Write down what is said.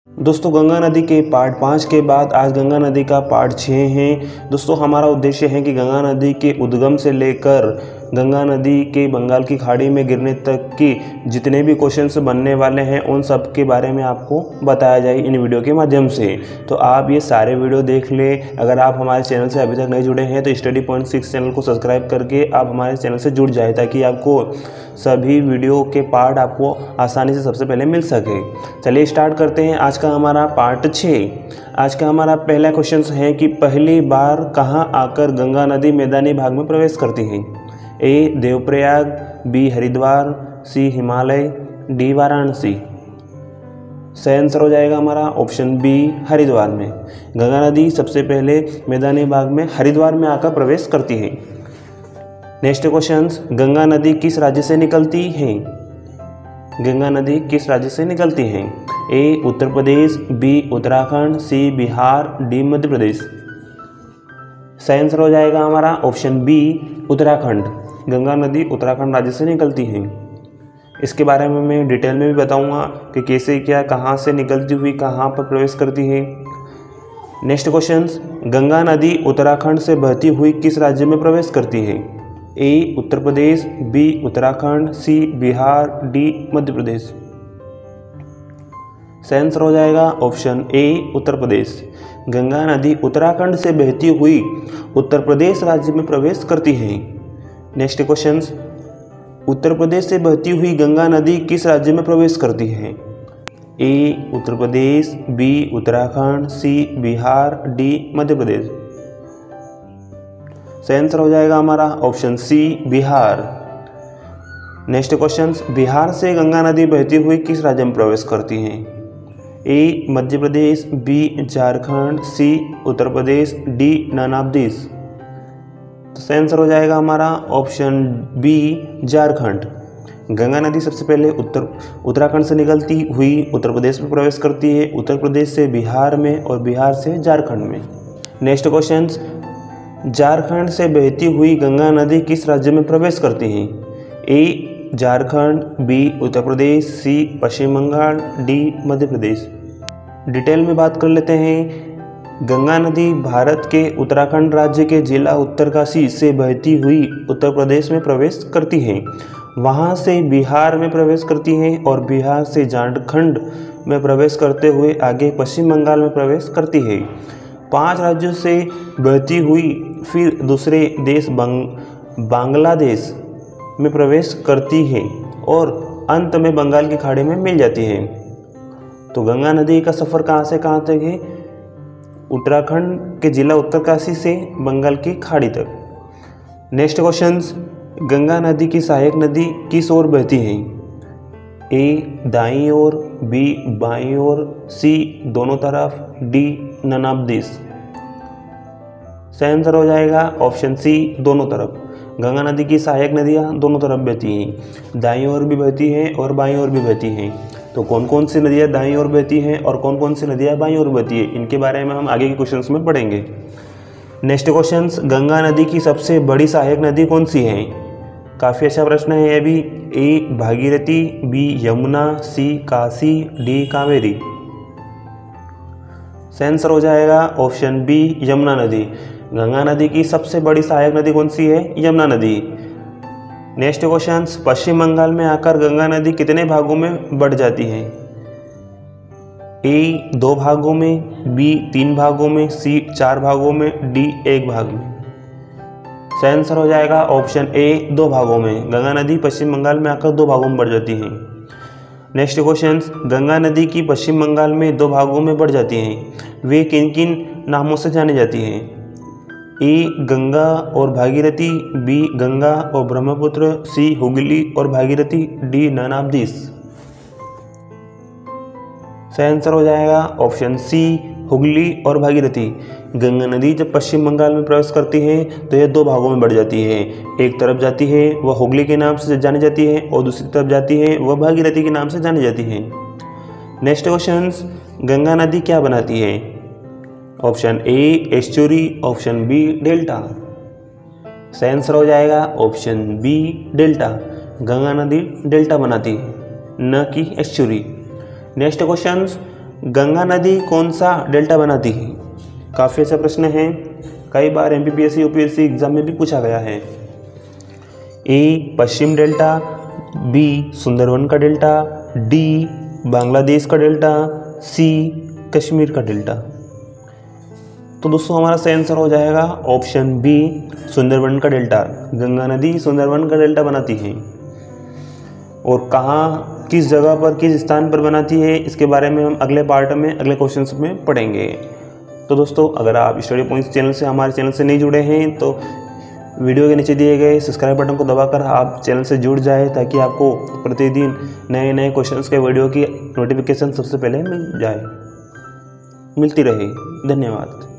दोस्तों गंगा नदी के पार्ट 5 के बाद आज गंगा नदी का पार्ट 6 है। दोस्तों हमारा उद्देश्य है कि गंगा नदी के उद्गम से लेकर गंगा नदी के बंगाल की खाड़ी में गिरने तक की जितने भी क्वेश्चंस बनने वाले हैं उन सब के बारे में आपको बताया जाए इन वीडियो के माध्यम से। तो आप ये सारे वीडियो देख लें। अगर आप हमारे चैनल से अभी तक नहीं जुड़े हैं तो स्टडी पॉइंट 6 चैनल को सब्सक्राइब करके आप हमारे चैनल से जुड़ जाए ताकि आपको सभी वीडियो के पार्ट आपको आसानी से सबसे पहले मिल सके। चलिए स्टार्ट करते हैं आज का हमारा पार्ट 6। आज का हमारा पहला क्वेश्चन है कि पहली बार कहाँ आकर गंगा नदी मैदानी भाग में प्रवेश करती है। ए देवप्रयाग, बी हरिद्वार, सी हिमालय, डी वाराणसी। सही आंसर हो जाएगा हमारा ऑप्शन बी हरिद्वार में। गंगा नदी सबसे पहले मैदानी भाग में हरिद्वार में आकर प्रवेश करती है। नेक्स्ट क्वेश्चन, गंगा नदी किस राज्य से निकलती है। गंगा नदी किस राज्य से निकलती है। A Uttar Pradesh, B Uttarakhand, C Bihar, D Madhya Pradesh. सही आंसर हो जाएगा हमारा ऑप्शन बी उत्तराखंड। गंगा नदी उत्तराखंड राज्य से निकलती है। इसके बारे में मैं डिटेल में भी बताऊंगा कि कैसे क्या कहाँ से निकलती हुई कहाँ पर प्रवेश करती है। नेक्स्ट क्वेश्चन, गंगा नदी उत्तराखंड से बहती हुई किस राज्य में प्रवेश करती है। A Uttar Pradesh, B Uttarakhand, C Bihar, D Madhya Pradesh. सही आंसर हो जाएगा ऑप्शन ए उत्तर प्रदेश। गंगा नदी उत्तराखंड से बहती हुई उत्तर प्रदेश राज्य में प्रवेश करती है। नेक्स्ट क्वेश्चन, उत्तर प्रदेश से बहती हुई गंगा नदी किस राज्य में प्रवेश करती है। A Uttar Pradesh, B Uttarakhand, C Bihar, D Madhya Pradesh. सही आंसर हो जाएगा हमारा option C Bihar. Next question, Bihar से गंगा नदी बहती हुई किस राज्य में प्रवेश करती है। A Madhya Pradesh, B Jharkhand, C Uttar Pradesh, D none of this. तो सही आंसर हो जाएगा हमारा ऑप्शन बी झारखंड। गंगा नदी सबसे पहले उत्तराखंड से निकलती हुई उत्तर प्रदेश में प्रवेश करती है, उत्तर प्रदेश से बिहार में और बिहार से झारखंड में। नेक्स्ट क्वेश्चन, झारखंड से बहती हुई गंगा नदी किस राज्य में प्रवेश करती है। ए झारखंड, बी उत्तर प्रदेश, सी पश्चिम बंगाल, डी मध्य प्रदेश। डिटेल में बात कर लेते हैं। गंगा नदी भारत के उत्तराखंड राज्य के जिला उत्तरकाशी से बहती हुई उत्तर प्रदेश में प्रवेश करती है, वहां से बिहार में प्रवेश करती है और बिहार से झारखंड में प्रवेश करते हुए आगे पश्चिम बंगाल में प्रवेश करती है। 5 राज्यों से बहती हुई फिर दूसरे देश बांग्लादेश में प्रवेश करती है और अंत में बंगाल की खाड़ी में मिल जाती है। तो गंगा नदी का सफ़र कहाँ से कहाँ तक है। उत्तराखंड के जिला उत्तरकाशी से बंगाल की खाड़ी तक। नेक्स्ट क्वेश्चन, गंगा नदी की सहायक नदी किस ओर बहती है। ए दाईं ओर, बी बाईं ओर, सी दोनों तरफ, डी नन ऑफ दिस। सही आंसर हो जाएगा ऑप्शन सी दोनों तरफ। गंगा नदी की सहायक नदियाँ दोनों तरफ बहती हैं, दाईं ओर भी बहती हैं और बाईं ओर भी बहती हैं। तो कौन कौन सी नदियाँ दाईं ओर बहती हैं और कौन कौन सी नदियाँ बाईं ओर बहती है, इनके बारे में हम आगे के क्वेश्चंस में पढ़ेंगे। नेक्स्ट क्वेश्चन, गंगा नदी की सबसे बड़ी सहायक नदी कौन सी है। काफ़ी अच्छा प्रश्न है ये भी। ए भागीरथी, बी यमुना, सी काशी, डी कावेरी। सही आंसर हो जाएगा ऑप्शन बी यमुना नदी। गंगा नदी की सबसे बड़ी सहायक नदी कौन सी है, यमुना नदी। नेक्स्ट क्वेश्चन, पश्चिम बंगाल में आकर गंगा नदी कितने भागों में बढ़ जाती है। ए 2 भागों में, बी 3 भागों में, सी 4 भागों में, डी 1 भाग में। सही आंसर हो जाएगा ऑप्शन ए 2 भागों में। गंगा नदी पश्चिम बंगाल में आकर 2 भागों में बढ़ जाती है। नेक्स्ट क्वेश्चन, गंगा नदी की पश्चिम बंगाल में 2 भागों में बढ़ जाती हैं, वे किन किन नामों से जानी जाती हैं। ए गंगा और भागीरथी, बी गंगा और ब्रह्मपुत्र, सी हुगली और Bhagirathi, D none of this. सही आंसर हो जाएगा ऑप्शन सी हुगली और भागीरथी। गंगा नदी जब पश्चिम बंगाल में प्रवेश करती है तो यह 2 भागों में बढ़ जाती है। एक तरफ जाती है वह हुगली के नाम से जानी जाती है और दूसरी तरफ जाती है वह भागीरथी के नाम से जानी जाती है। नेक्स्ट क्वेश्चन, गंगा नदी क्या बनाती है। Option A estuary, option B delta. सही आंसर हो जाएगा ऑप्शन बी डेल्टा। गंगा नदी डेल्टा बनाती है न कि एस्चुरी। नेक्स्ट क्वेश्चन, गंगा नदी कौन सा डेल्टा बनाती है? काफ़ी अच्छा प्रश्न है, कई बार एमपीपीएससी यूपीएससी एग्जाम में भी पूछा गया है। ए पश्चिम डेल्टा, बी सुंदरवन का डेल्टा, डी बांग्लादेश का डेल्टा, सी कश्मीर का डेल्टा। तो दोस्तों हमारा सही आंसर हो जाएगा ऑप्शन बी सुंदरवन का डेल्टा। गंगा नदी सुंदरवन का डेल्टा बनाती है। और कहाँ, किस जगह पर, किस स्थान पर बनाती है, इसके बारे में हम अगले पार्ट में, अगले क्वेश्चंस में पढ़ेंगे। तो दोस्तों अगर आप स्टडी पॉइंट्स चैनल से, हमारे चैनल से नहीं जुड़े हैं तो वीडियो के नीचे दिए गए सब्सक्राइब बटन को दबाकर आप चैनल से जुड़ जाए, ताकि आपको प्रतिदिन नए नए क्वेश्चंस के वीडियो की नोटिफिकेशन सबसे पहले मिलती रहे। धन्यवाद।